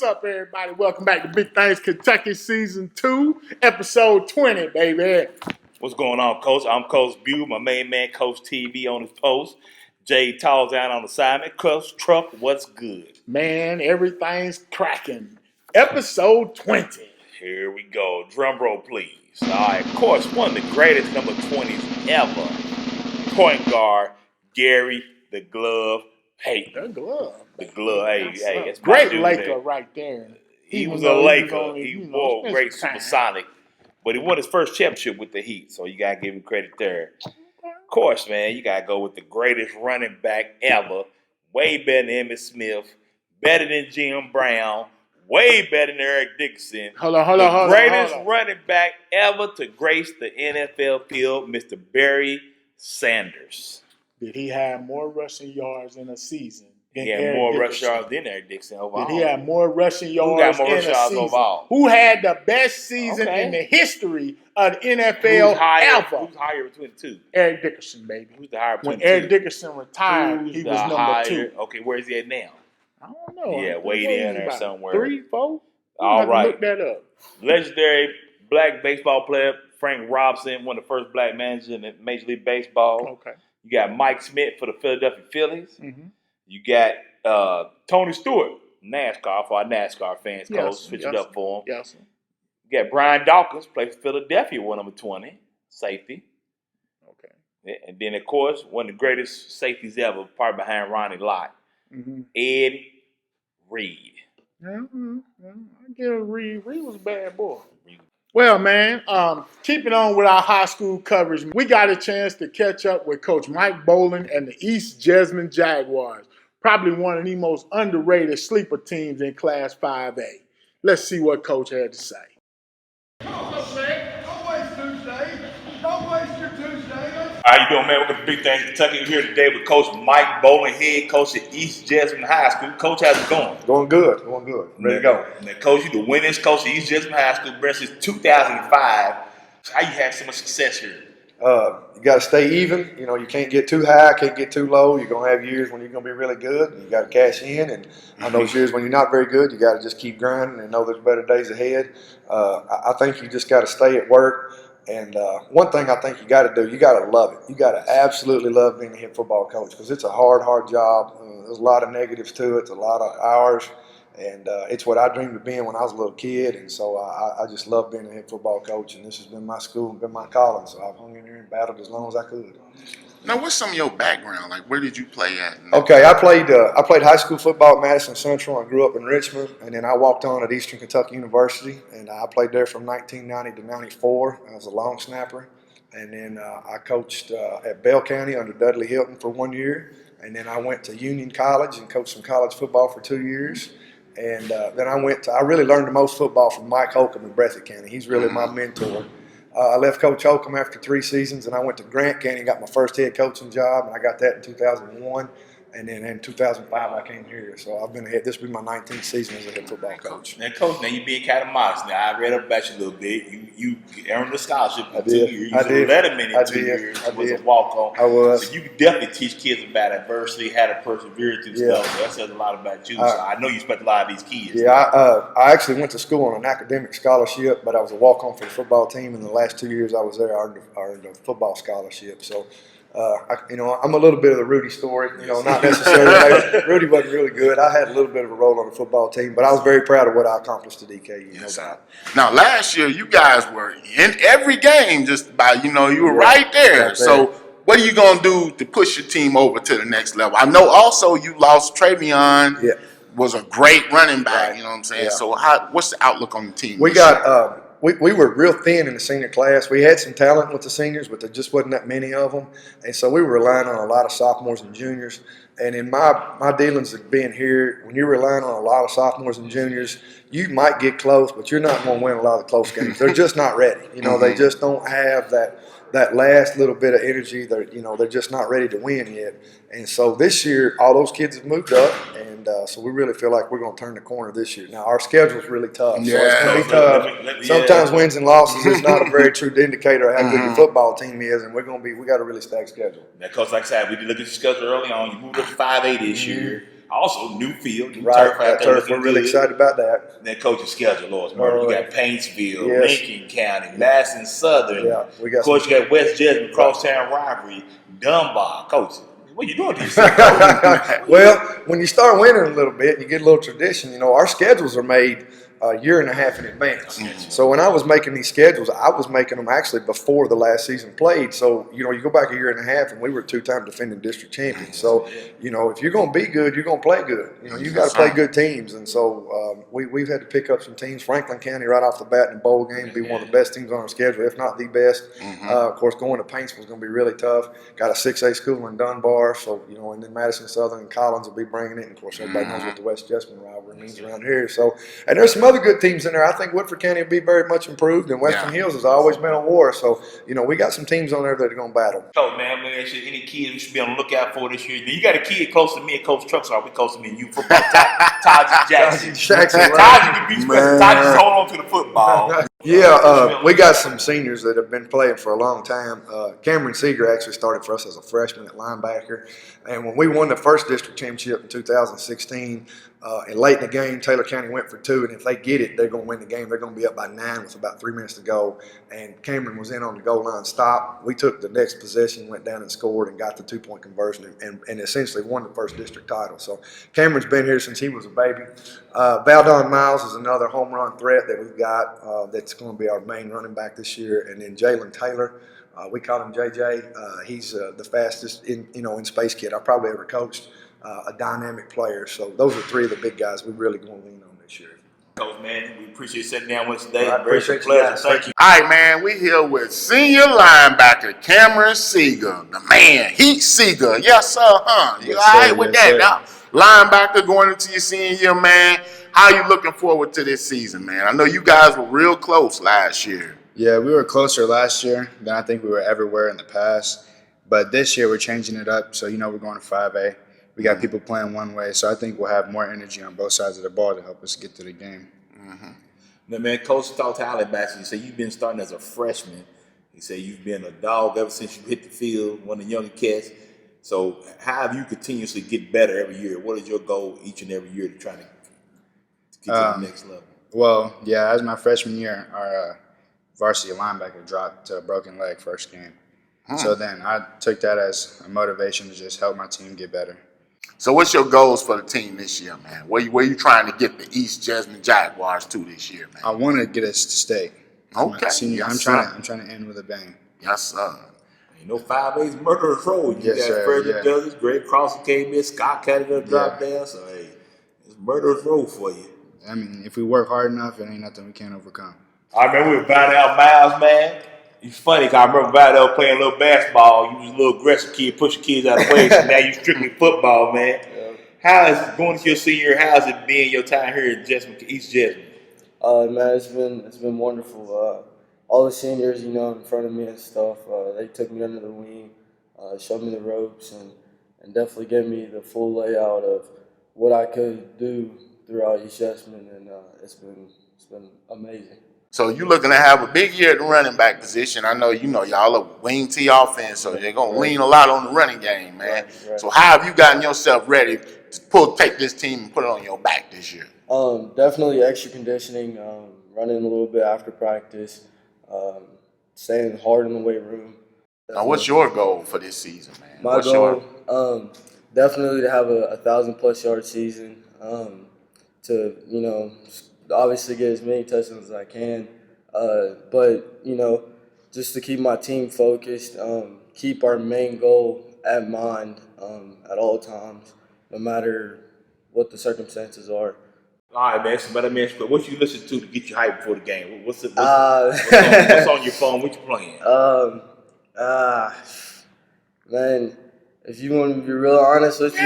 What's up, everybody? Welcome back to Big Things Kentucky Season 2, Episode 20, baby. What's going on, Coach? I'm Coach Bew, my main man, Coach TV on his post. Jay Tall's down on assignment. Coach Truck, what's good? Man, everything's cracking. Episode 20. Here we go. Drum roll, please. All right, of course, one of the greatest number 20s ever. Point guard, Gary the Glove Payton. The glove. The glove. Hey, it's great Laker right there. He was a Laker. He wore great supersonic. But he won his first championship with the Heat, so you got to give him credit there. Of course, man, you got to go with the greatest running back ever. Way better than Emmitt Smith. Better than Jim Brown. Way better than Eric Dickerson. Hold on. Greatest running back ever to grace the NFL field, Mr. Barry Sanders. Did he have more rushing yards in a season? He had more rushing yards than Eric Dickerson overall. Did he have more rushing yards Who got more in rushing a yards season? overall? Who had the best season in the history of the NFL ever? Who's higher between the two? Eric Dickerson, baby. Who's the higher between the two? When Eric two? Dickerson retired, he was number 2. Okay, where is he at now? I don't know. Yeah, way down there somewhere. 3, 4? All right. Look that up. Legendary black baseball player Frank Robinson, one of the first black managers in Major League Baseball. Okay. You got Mike Smith for the Philadelphia Phillies. Mm-hmm. You got Tony Stewart, NASCAR, for our NASCAR fans. Coach, switch it up for him. Yes, sir. You got Brian Dawkins, played for Philadelphia, with number 20, safety. Okay. Yeah, and then, of course, one of the greatest safeties ever, part behind Ronnie Lott, Eddie Reed. I give Reed. Reed was a bad boy. Well, man, keeping on with our high school coverage, we got a chance to catch up with Coach Mike Boland and the East Jessamine Jaguars, probably one of the most underrated sleeper teams in Class 5A. Let's see what Coach had to say. Come on, man. Don't waste Tuesday. Don't waste your Tuesday. How you doing, man? Welcome to Big Things Kentucky. We're here today with Coach Mike Boland, head coach at East Jessamine High School. Coach, how's it going? Going good. Ready to go. Now, Coach, you're the winningest coach at East Jessamine High School since 2005. How you had so much success here? You got to stay even. You know, you can't get too high, can't get too low. You're going to have years when you're going to be really good. You got to cash in. And on those years when you're not very good, you got to just keep grinding and know there's better days ahead. I think you just got to stay at work. And one thing I think you got to do, you got to love it. You got to absolutely love being a head football coach because it's a hard job. There's a lot of negatives to it. It's a lot of hours. And it's what I dreamed of being when I was a little kid. And so I just love being a head football coach. And this has been my school and been my calling. So I've hung in there and battled as long as I could. Now, what's some of your background? Like, where did you play at? Okay, I played high school football at Madison Central. I grew up in Richmond, and then I walked on at Eastern Kentucky University, and I played there from 1990 to 94. I was a long snapper, and then I coached at Bell County under Dudley Hilton for 1 year, and then I went to Union College and coached some college football for 2 years. And then I really learned the most football from Mike Holcomb in Breathitt County. He's really my mentor. I left Coach Holcomb after 3 seasons, and I went to Grant County and got my first head coaching job, and I got that in 2001. And then in 2005, I came here. So I've been ahead. This will be my 19th season as a head football coach. Now, Coach, now you being kind of modest. Now, I read up about you a little bit. You earned a scholarship in 2 years. You were letterman in 2 years. You was a walk-on. I was. So you can definitely teach kids about adversity, how to persevere through stuff. So that says a lot about you. So I know you spent a lot of these kids. Yeah, I actually went to school on an academic scholarship, but I was a walk-on for the football team. In the last 2 years I was there, I earned a football scholarship. So, I'm a little bit of the Rudy story, not necessarily. Rudy wasn't really good. I had a little bit of a role on the football team, but I was very proud of what I accomplished at DKU. Yes, now, last year, you guys were in every game just about, you were right there. Right there. So what are you going to do to push your team over to the next level? I know also you lost Travion. Yeah. Was a great running back, Right. you know what I'm saying? Yeah. So what's the outlook on the team? We were real thin in the senior class. We had some talent with the seniors, but there just wasn't that many of them. And so we were relying on a lot of sophomores and juniors. And in my dealings of being here, when you're relying on a lot of sophomores and juniors, you might get close, but you're not going to win a lot of close games. They're just not ready. They just don't have that last little bit of energy. They're just not ready to win yet. And so this year, all those kids have moved up, and so we really feel like we're going to turn the corner this year. Now, our schedule's really tough, so it's going to be tough. Sometimes wins and losses is not a very true indicator of how good your football team is, and we got a really stacked schedule. Now, Coach, like I said, we did look at your schedule early on. You moved up to 5A this year. Also, new field, new Right, turf out that there. turf, we're really excited about that. And then coaching schedule, Lord's murder. You got Paintsville, yes. Lincoln County, Madison Southern. Yeah, we got of course, you got West Jessamine, Crosstown Rivalry, Dunbar. Coach, what you doing to yourself, Coach? Well, when you start winning a little bit, you get a little tradition. You know, our schedules are made a year and a half in advance. So when I was making these schedules, I was making them actually before the last season played. So, you know, you go back a year and a half and we were two-time defending district champions. So, you know, if you're going to be good, you're going to play good. You know, you got to play good teams. And so we've had to pick up some teams. Franklin County right off the bat in the bowl game be one of the best teams on our schedule, if not the best. Of course, going to Paintsville is going to be really tough. Got a 6A school in Dunbar. So, you know, and then Madison Southern and Collins will be bringing it. And, of course, everybody knows what the West Jessamine rivalry means around here. So, and there's some other good teams in there. I think Woodford County will be very much improved, and Western Hills has always been a war. So, you know, we got some teams on there that are going to battle. Coach, man, I'm going to ask you, any kids we should be on the lookout for this year? You got a kid close to me and Coach Trucks, are we close to me and you? Football, Taj Jackson. Taj, you can be special. Taj, just hold on to the football. Yeah, we got some seniors that have been playing for a long time. Cameron Seeger actually started for us as a freshman at linebacker. And when we won the first district championship in 2016, and late in the game, Taylor County went for 2, and if they get it, they're going to win the game. They're going to be up by 9 with about 3 minutes to go. And Cameron was in on the goal line stop. We took the next possession, went down and scored, and got the 2-point conversion, and essentially won the first district title. So Cameron's been here since he was a baby. Valdon Miles is another home run threat that we've got that's going to be our main running back this year. And then Jalen Taylor, we call him JJ. He's the fastest in Space Kid I've probably ever coached. A dynamic player. So those are 3 of the big guys we really going to lean on this year. Coach, man, we appreciate sitting down with us today. I appreciate you guys. Thank you. All right, man, we here with senior linebacker Cameron Seeger, the man, Heat Seeger. Yes, sir, huh? You all right with that? Now, linebacker going into your senior year, man. How you looking forward to this season, man? I know you guys were real close last year. Yeah, we were closer last year than I think we were everywhere in the past. But this year we're changing it up. So, we're going to 5A. We got people playing one way, so I think we'll have more energy on both sides of the ball to help us get to the game. Now, man, Coach talked to Alabama. He said you've been starting as a freshman. He said you've been a dog ever since you hit the field, one of the younger cats. So how have you continuously get better every year? What is your goal each and every year to try to get to the next level? Well, yeah, as my freshman year, our varsity linebacker dropped to a broken leg first game. So then I took that as a motivation to just help my team get better. So what's your goals for the team this year, man? Where you trying to get the East Jessamine Jaguars to this year, man? I want to get us to state. Okay. Senior, Yes, I'm trying to end with a bang. Yes, sir. 5A's murderous road. You Yes, got sir, Frederick Douglas, Greg Crossan came in, Scott Canada dropped down. So, hey, it's murderous road for you. I mean, if we work hard enough, it ain't nothing we can't overcome. I remember we were buying out Miles, man. It's funny because I remember Vidal playing a little basketball. You was a little aggressive kid, pushing kids out of the way. So now you strictly football, man. How is going to your senior year? How is it being your time here at East Jessamine? Man, it's been wonderful. All the seniors, in front of me and stuff, they took me under the wing, showed me the ropes, and definitely gave me the full layout of what I could do throughout East Jessamine, and it's been amazing. So you looking to have a big year at the running back position. I know y'all a wing T offense, so they're gonna lean a lot on the running game, man. Right. So how have you gotten yourself ready to take this team and put it on your back this year? Definitely extra conditioning, running a little bit after practice, staying hard in the weight room. Now, what's your goal for this season, man? My goal, definitely to have a 1,000+ yard season. To obviously get as many touchdowns as I can, but just to keep my team focused, keep our main goal at mind at all times, no matter what the circumstances are. All right, man. So, what you listen to get you hyped before the game? What's on your phone? What you playing? Man, if you want to be real honest with you,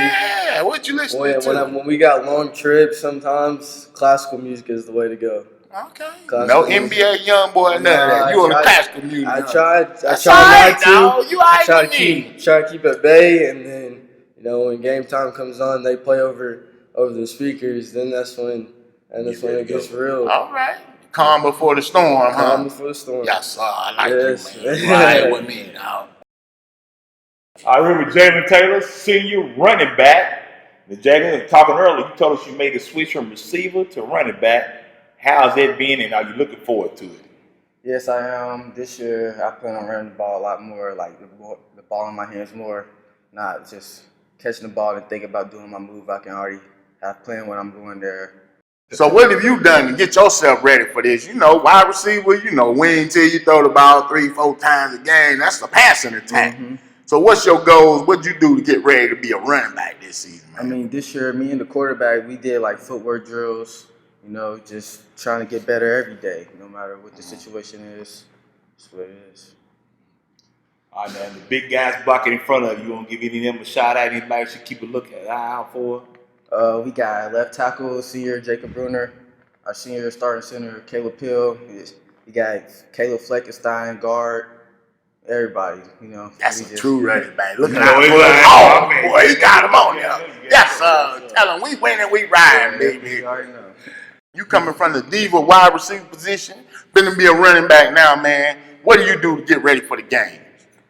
Yeah, what you listening to? When we got long trips, sometimes classical music is the way to go. Okay. Classical No music. NBA young boy, none of that. You on the classical music. I tried That's not to. all right, you all right try with to me. keep at bay, and then when game time comes on, they play over the speakers. Then that's when it gets real. All right. Calm before the storm, huh? Calm before the storm. Yes, sir. I like Yes. you, man. You right with me, dog. I remember Jalen Taylor, senior running back. The Jalen, talking earlier, you told us you made the switch from receiver to running back. How's that been, and are you looking forward to it? Yes, I am. This year, I plan on running the ball a lot more, like the ball in my hands more, not just catching the ball and thinking about doing my move. I can already have planned when I'm going there. So what have you done to get yourself ready for this? You know, wide receiver, you know, win till you throw the ball 3-4 times a game. That's the passing attack. Mm-hmm. So what's your goals? What'd you do to get ready to be a running back this season, man? I mean, this year, me and the quarterback, we did like footwork drills, you know, just trying to get better every day, no matter what the situation is. That's what it is. All right, man. The big guys blocking in front of you. You want to give any of them a shot at? Anybody should keep a look at eye out for? We got left tackle, senior Jacob Bruner, our senior starting center, Caleb Pill. We got Caleb Fleckenstein, guard. Everybody, you know. That's a true running back. Look at that. Oh, boy, he got him on there. Yes, sir. Tell him we winning, we riding, baby. You already know. You coming from the diva wide receiver position, finna be a running back now, man. What do you do to get ready for the game?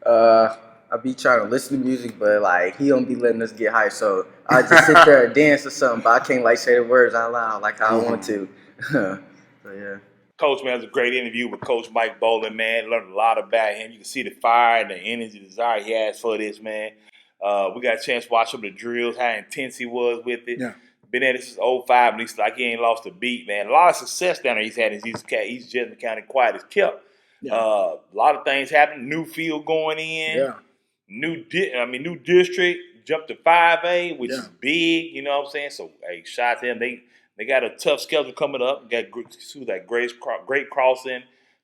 I be trying to listen to music, but like he don't be letting us get hyped. So I just sit there and dance or something, but I can't like say the words out loud like I want to. So yeah. Coach, man, it was a great interview with Coach Mike Boland, man. Learned a lot about him. You can see the fire and the energy, the desire he has for this, man. We got a chance to watch some of the drills, how intense he was with it. Yeah. Been at this since 05, and he's like he ain't lost a beat, man. A lot of success down there he's had in East Jessamine County quiet as kept. Yeah. A lot of things happening. New field going in. Yeah. New district. Jumped to 5A, which is big, you know what I'm saying? So, hey, shout out to them. They got a tough schedule coming up. Got Great Crossing,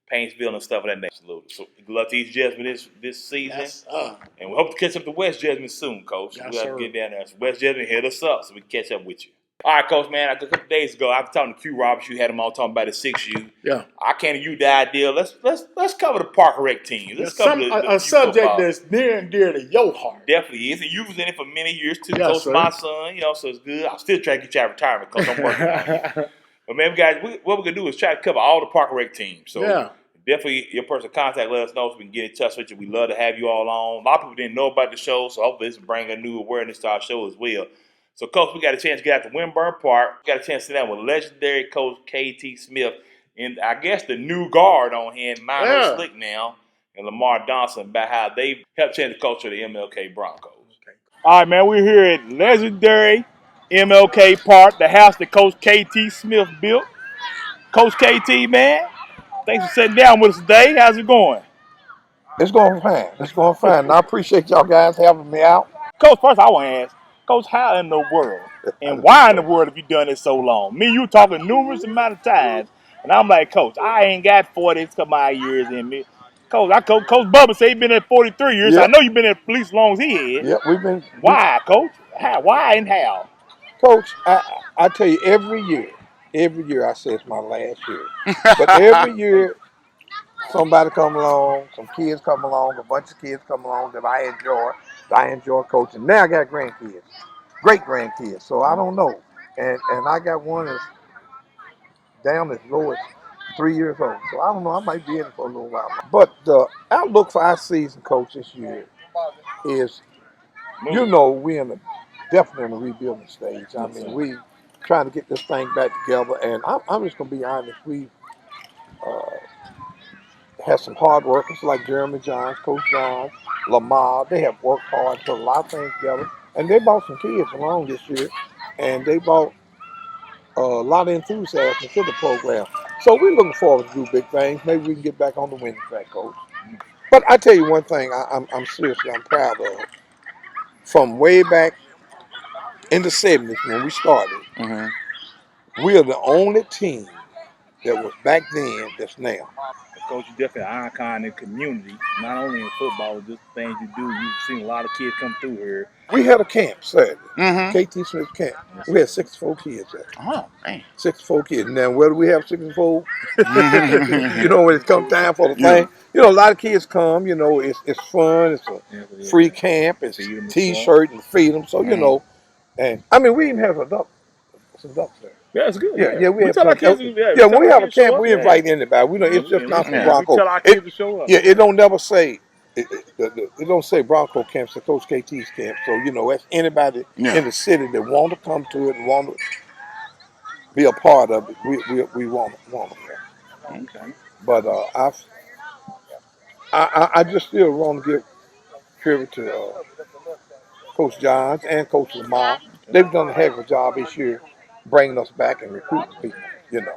Painesville, and stuff of that nature. So, good luck to East Jessamine this season. Yes, and we hope to catch up to West Jessamine soon, Coach. Yes, we'll have to get down there. So West Jessamine, hit us up so we can catch up with you. All right, Coach, man, a couple days ago, I was talking to Q Roberts. You had him all talking about the 6U. Yeah. I came to you the idea. Let's cover the Park Rec team. Let's cover a subject football that's near and dear to your heart. Definitely is. And you was in it for many years too. Yes, Coach, my son, you know, so it's good. I'm still trying to get you out of retirement because I'm working on it. But man, guys, what we're gonna do is try to cover all the Park Rec teams. So definitely your personal contact, let us know so we can get in touch with you. We love to have you all on. A lot of people didn't know about the show, so hopefully this will bring a new awareness to our show as well. So, Coach, we got a chance to get out to Winburn Park. We got a chance to sit down with legendary Coach K.T. Smith and I guess the new guard on hand, Mino Slick now, and Lamar Donson about how they helped change the culture of the MLK Broncos. Okay. All right, man, we're here at legendary MLK Park, the house that Coach K.T. Smith built. Coach K.T., man, thanks for sitting down with us today. How's it going? It's going fine. It's going fine. And I appreciate y'all guys having me out. Coach, first I want to ask, Coach, how in the world and why in the world have you done it so long? Me, you talking numerous amount of times, and I'm like, Coach, I ain't got 40 some odd years in me. Coach, Coach Bubba said he been at 43 years. Yep. So I know you've been at least as long as he is. Yeah, we've been. Why, Coach? How? Why and how? Coach, I tell you, every year I say it's my last year. But every year somebody come along, some kids come along, a bunch of kids come along that I enjoy coaching. Now I got grandkids, great grandkids. So I don't know. And I got one that's down as low as 3 years old. So I don't know. I might be in it for a little while. But the outlook for our season, Coach, this year is, you know, we're definitely in a rebuilding stage. I mean, we trying to get this thing back together. And I'm just going to be honest. We had some hard workers like Jeremy Johns, Coach Johns, Lamar. They have worked hard, put a lot of things together. And they brought some kids along this year. And they brought a lot of enthusiasm to the program. So we're looking forward to do big things. Maybe we can get back on the winning track, Coach. But I tell you one thing I'm seriously, I'm proud of. From way back in the 70s when we started, we are the only team that was back then that's now. Coach, you're definitely an icon in the community, not only in football, just things you do. You've seen a lot of kids come through here. We had a camp Saturday, K.T. Smith camp. We had 64 kids there. Oh, man. 64 kids. Now, where do we have 64? You know, when it comes time for the thing, you know, a lot of kids come, you know, it's fun, it's a free camp, it's T-shirt and feed them. So, you know, and I mean, we even have some ducks there. Yeah, it's good. Yeah, we have our kids. Yeah, when we have a camp, we invite anybody. We know it's just not from Broncos. We tell our kids to show up. Yeah, it don't never say it don't say Bronco camp, it's Coach KT's camp. So, that's anybody Yeah. in the city that want to come to it and want to be a part of it. We want them. Okay. But I just still want to give credit to Coach Johns and Coach Lamar. They've done a heck of a job this year bringing us back and recruiting people.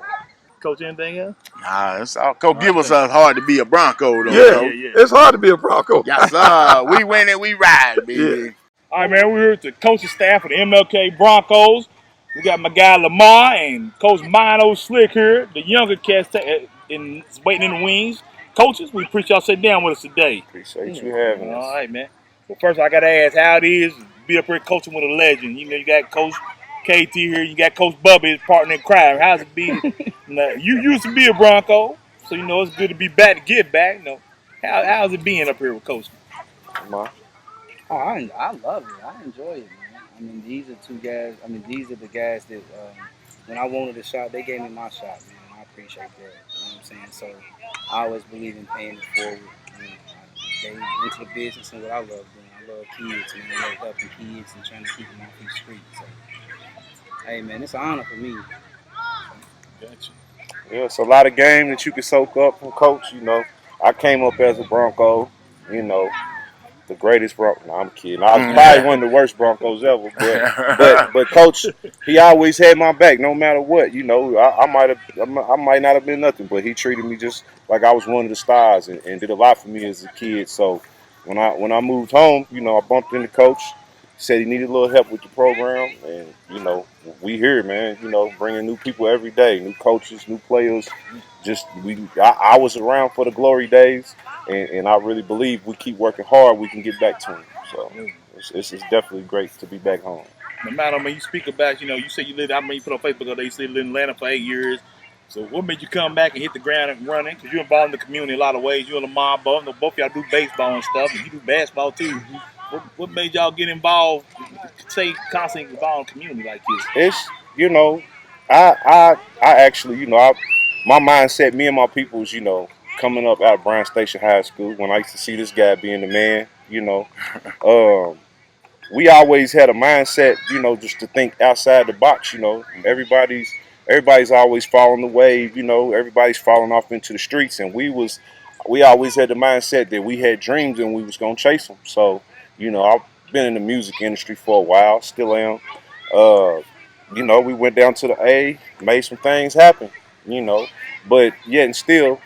Coach, anything else? Nah, it's all. Coach, give us a hard to be a Bronco though, Yeah, Coach. it's hard to be a Bronco. Yes, sir. We win it, we ride, Yeah. baby. All right, man. We're here with the coaching staff of the MLK Broncos. We got my guy Lamar and Coach Mino Slick here. The younger cats waiting in the wings. Coaches, we appreciate y'all sitting down with us today. Appreciate you having us. All right, man. Well, first I got to ask how it is to be up here coaching with a legend. You got Coach KT here. You got Coach Bubba, his partner in crime. How's it be? You used to be a Bronco, so it's good to be back to get back. How's it being up here with Coach? Lamar? Oh, I love it. I enjoy it, man. I mean, these are two guys. I mean, these are the guys that when I wanted a shot, they gave me my shot, man. I appreciate that. You know what I'm saying? So I always believe in paying it forward. They into the business and what I love doing. I love kids, man. I love helping kids and trying to keep them off these streets. So, hey, man, it's an honor for me. Gotcha. Yeah, it's a lot of game that you can soak up from Coach. I came up as a Bronco, the greatest Bronco. No, I'm kidding. I was probably one of the worst Broncos ever. But Coach, he always had my back, no matter what. I might not have been nothing, but he treated me just like I was one of the stars and did a lot for me as a kid. So when I moved home, I bumped into Coach. Said he needed a little help with the program, and we here, man. Bringing new people every day, new coaches, new players. I was around for the glory days, and I really believe we keep working hard, we can get back to them. So it's definitely great to be back home. No matter, you speak about, you say you lived. You put on Facebook that you said you lived in Atlanta for 8 years. So what made you come back and hit the ground and running? Because you're involved in the community in a lot of ways. You and Lamar, both of y'all do baseball and stuff, and you do basketball too. What made y'all get involved? Stay constantly involved in the community like this? It's I actually my mindset, me and my people is coming up out of Brown Station High School when I used to see this guy being the man. We always had a mindset, just to think outside the box. Everybody's always following the wave. Everybody's falling off into the streets, and we always had the mindset that we had dreams and we was gonna chase them. So, I've been in the music industry for a while, still am. We went down to the A, made some things happen. But yet and still,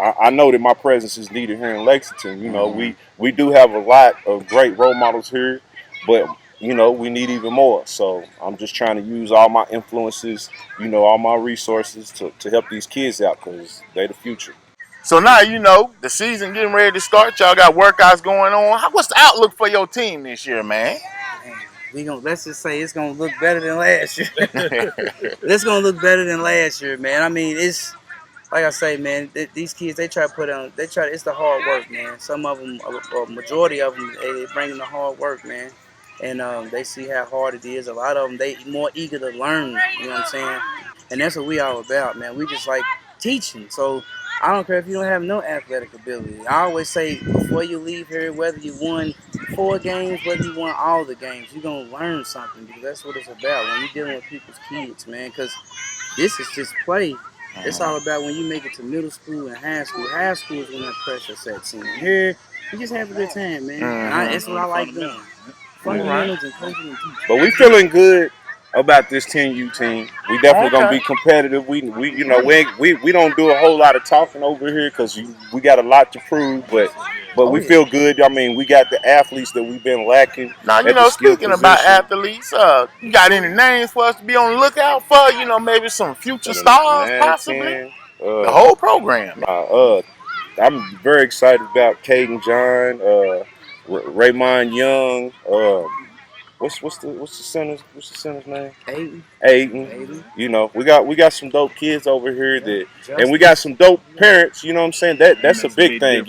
I know that my presence is needed here in Lexington. We do have a lot of great role models here, but we need even more. So I'm just trying to use all my influences, all my resources to help these kids out because they're the future. So now the season getting ready to start. Y'all got workouts going on. What's the outlook for your team this year, man? Let's just say it's gonna look better than last year. It's gonna look better than last year, man. I mean, it's like I say, man. These kids, they try to put on. It's the hard work, man. Some of them, a majority of them, they bring in the hard work, man. And they see how hard it is. A lot of them, they more eager to learn. You know what I'm saying? And that's what we all about, man. We just like teaching. So I don't care if you don't have no athletic ability. I always say before you leave here, whether you won 4 games, whether you won all the games, you're going to learn something because that's what it's about when you're dealing with people's kids, man. Because this is just play. It's all about when you make it to middle school and high school. High school is when that pressure sets in. Here, you just have a good time, man. And that's what I like doing. Fundamentals and coaching and teaching. But we feeling good about this 10U team. We definitely gonna be competitive. We don't do a whole lot of talking over here because we got a lot to prove. But we feel good. I mean, we got the athletes that we've been lacking. Now, speaking about athletes, you got any names for us to be on the lookout for? Maybe some future stars, possibly. The whole program. I'm very excited about Caden John, Raymond Young. What's the center's name? Aiden. We got some dope kids over here and we got some dope parents. You know what I'm saying? That's a big thing.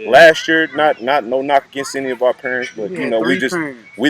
Last year, not no knock against any of our parents, but we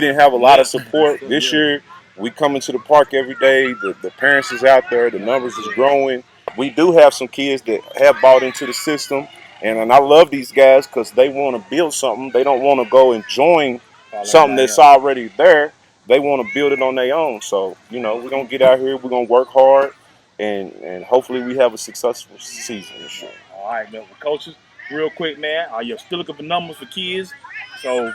didn't have a lot of support. This year, we come into the park every day. The parents is out there. The numbers is growing. We do have some kids that have bought into the system. And I love these guys because they want to build something. They don't want to go and join something that's already there. They want to build it on their own. So, you know, we're going to get out here. We're going to work hard. And hopefully we have a successful season this year. All right, man. Well, coaches, real quick, man. You're still looking for numbers for kids. So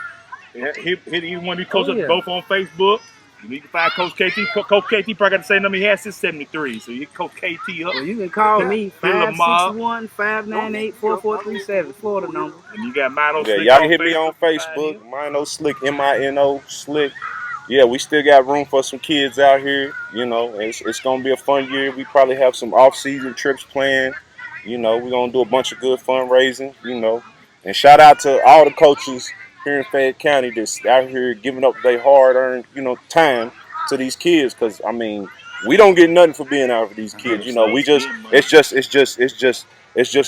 hit either one of these coaches up, both on Facebook. You can find Coach KT. Coach KT probably got the same number he has since 73. So you can Coach KT up. Well, you can call me Hit Lamar. 561-598-4437, Florida number. And you got Mino Yeah, Slick y'all on can hit me on Facebook. Mino Slick, MINO Slick. Yeah, we still got room for some kids out here. You know, it's going to be a fun year. We probably have some off-season trips planned. You know, we're going to do a bunch of good fundraising, you know. And shout out to all the coaches here in Fayette County that's out here giving up their hard-earned, you know, time to these kids. Because, I mean, we don't get nothing for being out for these kids. You know, we just, it's just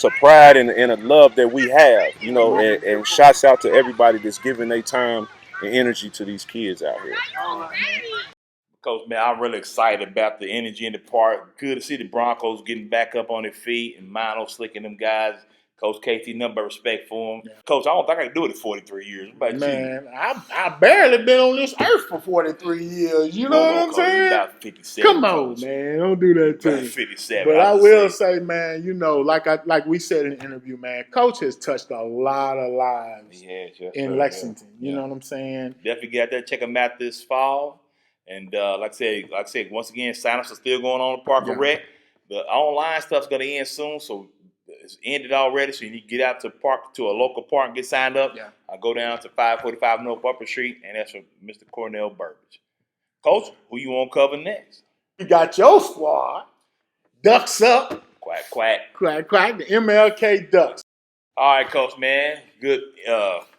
a pride and a love that we have, you know, and shouts out to everybody that's giving their time and energy to these kids out here. Coach, man, I'm really excited about the energy in the park. Good to see the Broncos getting back up on their feet and Mino Slick and them guys. Coach KT, nothing but respect for him. Yeah. Coach, I don't think I can do it in 43 years. What about man, I barely been on this earth for 43 years. You know what I'm saying? About 57. Come on, man. Don't do that to me. 57. But I will say, man, you know, like we said in the interview, man, Coach has touched a lot of lives in Lexington. You know what I'm saying? Definitely get out there, check them out this fall. And like I said, once again, sign-ups are still going on at Parker Rec. The online stuff's going to end soon, so it's ended already. So you need to get out to a local park and get signed up. Yeah. I go down to 545 North Upper Street, and that's for Mr. Cornell Burbage. Coach, who you want to cover next? You got your squad. Ducks up. Quack, quack. Quack, quack. The MLK Ducks. All right, Coach, man. Good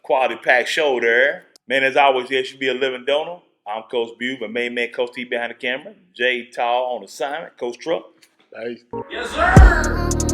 quality packed show there. Man, as always, there should be a living donor. I'm Coach Bew, my main man, Coach T behind the camera. Jay Tall on assignment, Coach Truck. Hey. Yes, sir.